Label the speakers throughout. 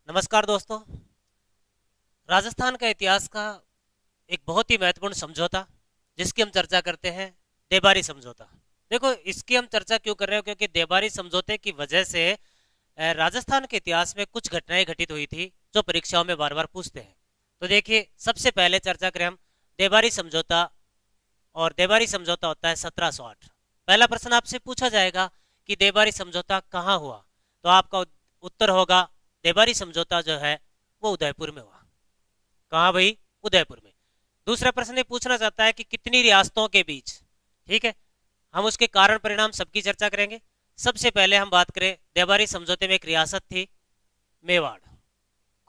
Speaker 1: नमस्कार दोस्तों। राजस्थान का इतिहास का एक बहुत ही महत्वपूर्ण समझौता जिसकी हम चर्चा करते हैं, देबारी समझौता। देखो, इसकी हम चर्चा क्यों कर रहे हो, क्योंकि देबारी समझौते की वजह से राजस्थान के इतिहास में कुछ घटनाएं घटित हुई थी जो परीक्षाओं में बार बार पूछते हैं। तो देखिए, सबसे पहले चर्चा करें हम देबारी समझौता। और देबारी समझौता होता है 1708। पहला प्रश्न आपसे पूछा जाएगा कि देबारी समझौता कहाँ हुआ, तो आपका उत्तर होगा देबारी समझौता जो है वो उदयपुर में हुआ। कहाँ भाई? उदयपुर में। दूसरा प्रश्न ये पूछना चाहता है कि कितनी रियासतों के बीच। ठीक है, हम उसके कारण परिणाम सबकी चर्चा करेंगे। सबसे पहले हम बात करें, देबारी समझौते में एक रियासत थी मेवाड़।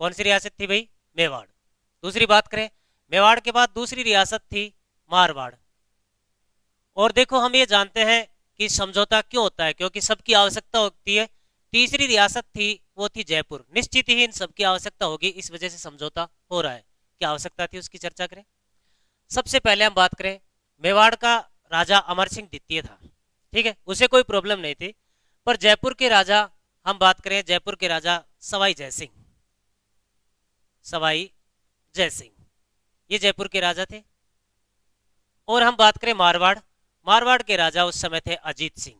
Speaker 1: कौन सी रियासत थी भाई? मेवाड़। दूसरी बात करें, मेवाड़ के बाद दूसरी रियासत थी मारवाड़। और देखो, हम ये जानते हैं कि समझौता क्यों होता है, क्योंकि सबकी आवश्यकता होती है। तीसरी रियासत थी, वो थी जयपुर। निश्चित ही इन सबकी आवश्यकता होगी, इस वजह से समझौता हो रहा है। क्या आवश्यकता थी उसकी चर्चा करें। सबसे पहले हम बात करें, मेवाड़ का राजा अमर सिंह द्वितीय था। ठीक है, उसे कोई प्रॉब्लम नहीं थी। पर जयपुर के राजा, हम बात करें जयपुर के राजा सवाई जयसिंह। सवाई जयसिंह ये जयपुर के राजा थे। और हम बात करें मारवाड़, मारवाड़ के राजा उस समय थे अजीत सिंह।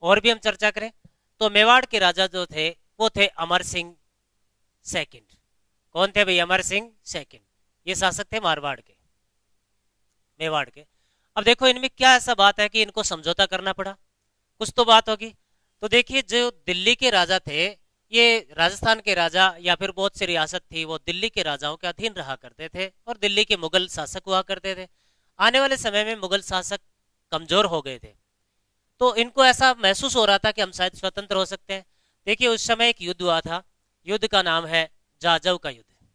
Speaker 1: और भी हम चर्चा करें तो मेवाड़ के राजा जो थे वो थे अमर सिंह सेकंड। कौन थे भाई? अमर सिंह सेकंड। ये शासक थे मारवाड़ के, मेवाड़ के। अब देखो, इनमें क्या ऐसा बात है कि इनको समझौता करना पड़ा? कुछ तो बात होगी। तो देखिए, जो दिल्ली के राजा थे, ये राजस्थान के राजा या फिर बहुत सी रियासत थी, वो दिल्ली के राजाओं के अधीन रहा करते थे और दिल्ली के मुगल शासक हुआ करते थे। आने वाले समय में मुगल शासक कमजोर हो गए थे, तो इनको ऐसा महसूस हो रहा था कि हम शायद स्वतंत्र हो सकते हैं। देखिए, उस समय एक युद्ध हुआ था, युद्ध का नाम है जाजव का युद्ध।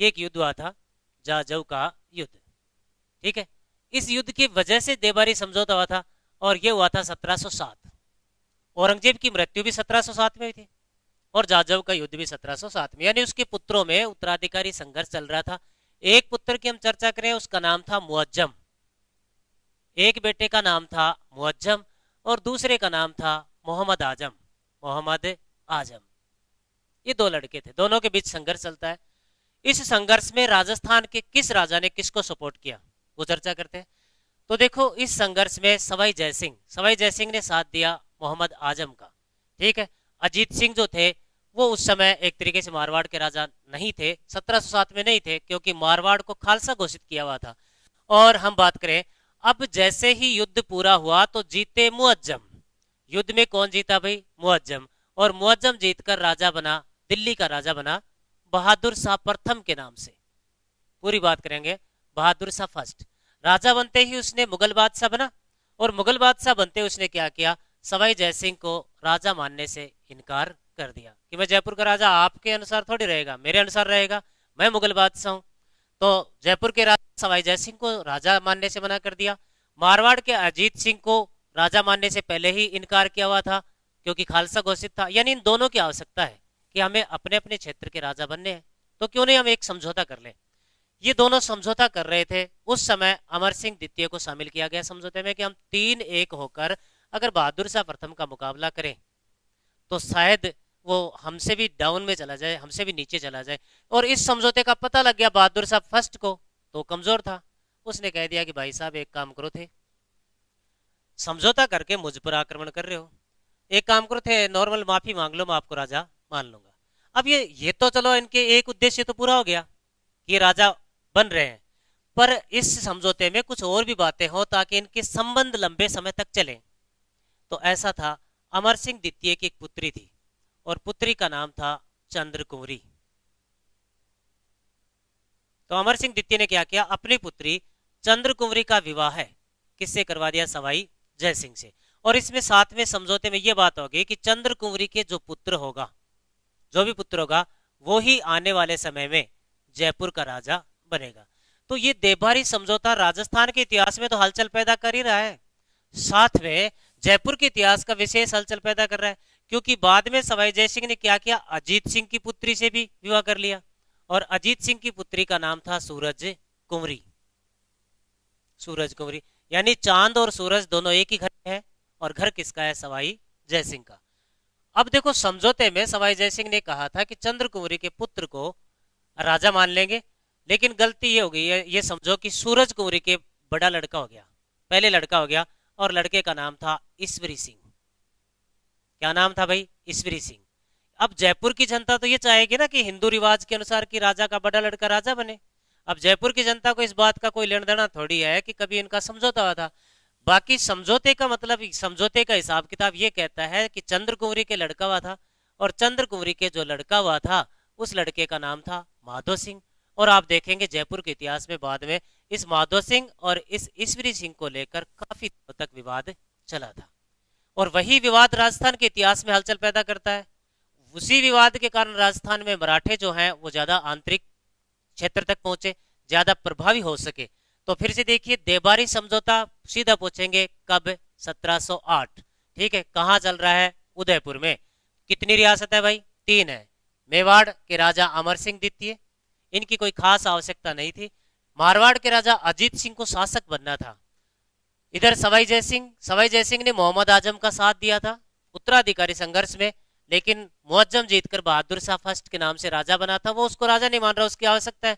Speaker 1: ये एक युद्ध हुआ था, जाजव का युद्ध। ठीक है, इस युद्ध की वजह से देबारी समझौता हुआ था, और ये हुआ था 1707। औरंगजेब की मृत्यु भी 1707 में हुई थी, और जाजव का युद्ध भी 1707 में, यानी उसके पुत्रों में उत्तराधिकारी संघर्ष चल रहा था। एक पुत्र की हम चर्चा करें, उसका नाम था मुअज्जम। एक बेटे का नाम था मुअज्जम और दूसरे का नाम था मोहम्मद आजम। मोहम्मद आजम, ये दो लड़के थे, दोनों के बीच संघर्ष चलता है। इस संघर्ष में राजस्थान के किस राजा ने किसको सपोर्ट किया, वो चर्चा करते हैं। तो देखो, इस संघर्ष में सवाई जयसिंह ने साथ दिया मोहम्मद आजम का। ठीक है, अजीत सिंह जो थे वो उस समय एक तरीके से मारवाड़ के राजा नहीं थे, 1707 में नहीं थे, क्योंकि मारवाड़ को खालसा घोषित किया हुआ था। और हम बात करें, अब जैसे ही युद्ध पूरा हुआ तो जीते मुअज्जम। युद्ध में कौन जीता भाई? मुअज्जम। और मुअज्जम जीतकर राजा बना, दिल्ली का राजा बना बहादुर शाह प्रथम के नाम से। पूरी बात करेंगे, बहादुर शाह फर्स्ट। राजा बनते ही उसने मुगल बादशाह बना, और मुगल बादशाह बनते उसने क्या किया, सवाई जयसिंह को राजा मानने से इनकार कर दिया कि मैं जयपुर का राजा आपके अनुसार थोड़ी रहेगा, मेरे अनुसार रहेगा, मैं मुगल बादशाह हूं। तो जयपुर के राजा सवाई जयसिंह को राजा मानने से मना कर दिया। मारवाड़ के अजीत सिंह को राजा मानने से पहले ही इनकार किया हुआ था, क्योंकि खालसा घोषित था। यानी इन दोनों की आवश्यकता है कि हमें अपने अपने क्षेत्र के राजा बनने हैं, तो क्यों नहीं हम एक समझौता कर लें। ये दोनों समझौता कर रहे थे। उस समय अमर सिंह द्वितीय को शामिल किया गया समझौते में कि हम 3-1 होकर अगर बहादुर शाह प्रथम का मुकाबला करें तो शायद वो हमसे भी डाउन में चला जाए, हमसे भी नीचे चला जाए। और इस समझौते का पता लग गया बहादुर शाह फर्स्ट को, तो कमजोर था। उसने कह दिया कि भाई साहब, एक काम करो, थे समझौता करके मुझ पर आक्रमण कर रहे हो, एक काम करो, थे नॉर्मल माफी मांग लो, मैं आपको राजा मान लूंगा। अब ये तो चलो, इनके एक उद्देश्य तो पूरा हो गया कि राजा बन रहे हैं, पर इस समझौते में कुछ और भी बातें हो ताकि इनके संबंध लंबे समय तक चले। तो ऐसा था, अमर सिंह द्वितीय की एक पुत्री थी, और पुत्री का नाम था चंद्र कुंवरी। तो अमर सिंह द्वितीय ने क्या किया, अपनी पुत्री चंद्र कुंवरी का विवाह है किससे करवा दिया? सवाई जय सिंह से। और इसमें साथ में समझौते में यह बात होगी कि चंद्र कुंवरी के जो पुत्र होगा, जो भी पुत्र होगा, वो ही आने वाले समय में जयपुर का राजा बनेगा। तो ये देबारी समझौता राजस्थान के इतिहास में तो हलचल पैदा कर ही रहा है, साथ में जयपुर के इतिहास का विशेष हलचल पैदा कर रहा है, क्योंकि बाद में सवाई जय सिंह ने क्या किया, अजीत सिंह की पुत्री से भी विवाह कर लिया, और अजीत सिंह की पुत्री का नाम था सूरज कुंवरी। सूरज कुंवरी, यानी चांद और सूरज दोनों एक ही घर है, और घर किसका है? सवाई जय सिंह का। अब देखो समझौते में सवाई जयसिंह ने कहा था कि चंद्रकुंवरी के पुत्र को राजा मान लेंगे, लेकिन गलती ये हो गई है, ये समझो कि सूरज कुंवरी के बड़ा लड़का हो गया, पहले लड़का हो गया, और लड़के का नाम था ईश्वरी सिंह। क्या नाम था भाई? ईश्वरी सिंह। अब जयपुर की जनता तो ये चाहेगी ना कि हिंदू रिवाज के अनुसार कि राजा का बड़ा लड़का राजा बने। अब जयपुर की जनता को इस बात का कोई लेना देना थोड़ी है कि कभी इनका समझौता हुआ था। बाकी समझौते का मतलब, समझौते का हिसाब किताब ये कहता है कि चंद्रकुंवरी के लड़का हुआ था, और चंद्रकुंवरी के जो लड़का हुआ था उस लड़के का नाम था माधो सिंह। और आप देखेंगे जयपुर के इतिहास में बाद में इस माधो सिंह और इस ईश्वरी सिंह को लेकर काफी दिनों तक विवाद चला था, और वही विवाद राजस्थान के इतिहास में हलचल पैदा करता है। उसी विवाद के कारण राजस्थान में मराठे जो हैं वो ज्यादा आंतरिक क्षेत्र तक पहुंचे, ज्यादा प्रभावी हो सके। तो फिर से देखिए देबारी समझौता सीधा पूछेंगे कब? 1708। ठीक है, कहाँ चल रहा है? उदयपुर में। कितनी रियासत है भाई? 3 है। मेवाड़ के राजा अमर सिंह द्वितीय, इनकी कोई खास आवश्यकता नहीं थी। मारवाड़ के राजा अजीत सिंह को शासक बनना था। इधर सवाई जयसिंह ने मोहम्मद आजम का साथ दिया था उत्तराधिकारी संघर्ष में, लेकिन मुअज्जम जीतकर बहादुर शाह फर्स्ट के नाम से राजा बना था, वो उसको राजा नहीं मान रहा, उसकी आवश्यकता है।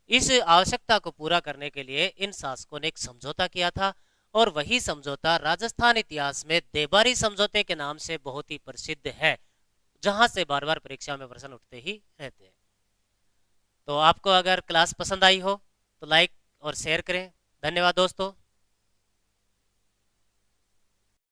Speaker 1: इस आवश्यकता को पूरा करने के लिए इन शासकों ने एक समझौता किया था, और वही समझौता राजस्थान इतिहास में देबारी समझौते के नाम से बहुत ही प्रसिद्ध है, जहां से बार बार परीक्षा में प्रश्न उठते ही रहते हैं। तो आपको अगर क्लास पसंद आई हो तो लाइक और शेयर करें। धन्यवाद दोस्तों।